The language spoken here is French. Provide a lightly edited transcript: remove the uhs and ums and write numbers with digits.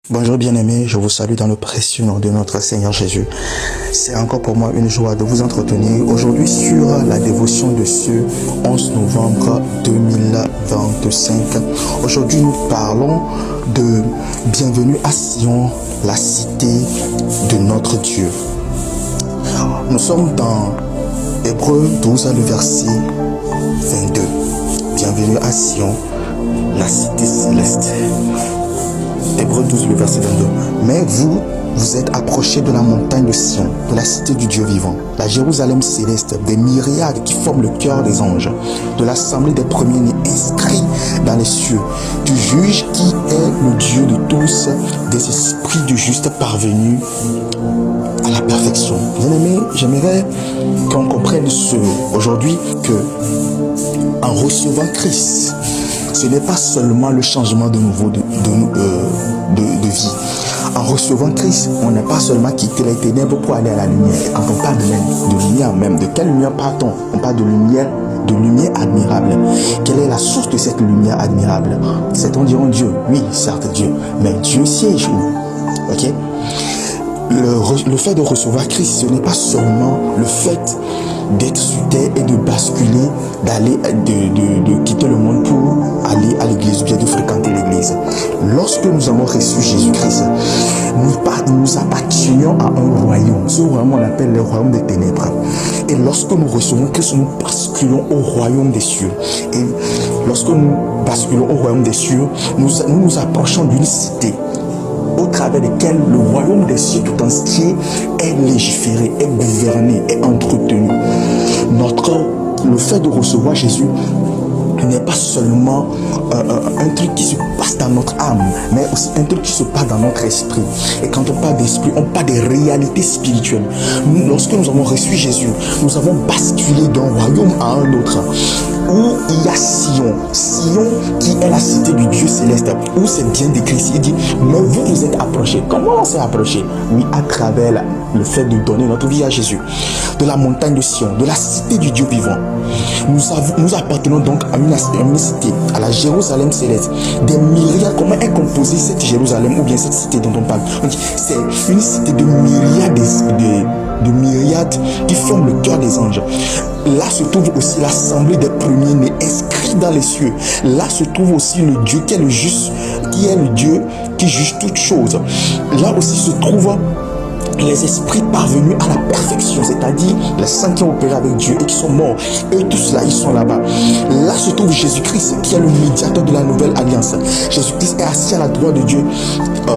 Bonjour bien-aimés, je vous salue dans le précieux nom de notre Seigneur Jésus. C'est encore pour moi une joie de vous entretenir aujourd'hui sur la dévotion de ce 11 novembre 2025. Aujourd'hui nous parlons de Bienvenue à Sion, la cité de notre Dieu. Nous sommes dans Hébreux 12, le verset 22. Bienvenue à Sion, la cité céleste. Hébreux 12, le verset 22. Mais vous êtes approchés de la montagne de Sion, de la cité du Dieu vivant, la Jérusalem céleste, des myriades qui forment le cœur des anges, de l'assemblée des premiers-nés inscrits dans les cieux, du juge qui est le Dieu de tous, des esprits du juste parvenus à la perfection. Bien-aimés, j'aimerais qu'on comprenne aujourd'hui que en recevant Christ, ce n'est pas seulement le changement de nouveau de vie. En recevant Christ, on n'a pas seulement quitté les ténèbres pour aller à la lumière. Et quand on parle de lumière même, de quelle lumière parle-t-on? On parle de lumière admirable. Quelle est la source de cette lumière admirable? Certains diront Dieu. Oui, certes Dieu. Mais Dieu siège où? Ok? Le fait de recevoir Christ, ce n'est pas seulement le fait d'être sur terre et de basculer, de quitter le monde pour aller à l'église ou bien de fréquenter l'église. Lorsque nous avons reçu Jésus-Christ, nous appartenons à un royaume. Ce royaume, on l'appelle le royaume des ténèbres. Et lorsque nous recevons Christ, nous basculons au royaume des cieux. Et lorsque nous basculons au royaume des cieux, nous nous approchons d'une cité au travers desquels le royaume des cieux tout entier est légiféré, est gouverné, est entretenu. Le fait de recevoir Jésus n'est pas seulement un truc qui se passe dans notre âme, mais aussi un truc qui se passe dans notre esprit. Et quand on parle d'esprit, on parle des réalités spirituelles. Lorsque nous avons reçu Jésus, nous avons basculé d'un royaume à un autre, où il y a Sion qui est la cité du Dieu céleste, où c'est bien décrit. Il dit, mais vous êtes approchés. Comment on s'est approché? Oui, à travers le fait de donner notre vie à Jésus. De la montagne de Sion, de la cité du Dieu vivant. Nous appartenons donc à une cité, à la Jérusalem céleste. Des myriades, comment est composée cette Jérusalem ou bien cette cité dont on parle? C'est une cité de myriades qui forment le cœur des anges. Là se trouve aussi l'assemblée des premiers-nés inscrits dans les cieux. Là se trouve aussi le Dieu qui est le juste, qui est le Dieu qui juge toutes choses. Là aussi se trouvent les esprits parvenus à la perfection, c'est-à-dire les saints qui ont opéré avec Dieu et qui sont morts. Et tous là, ils sont là-bas. Là se trouve Jésus-Christ qui est le médiateur de la nouvelle alliance. Jésus-Christ est assis à la droite de Dieu.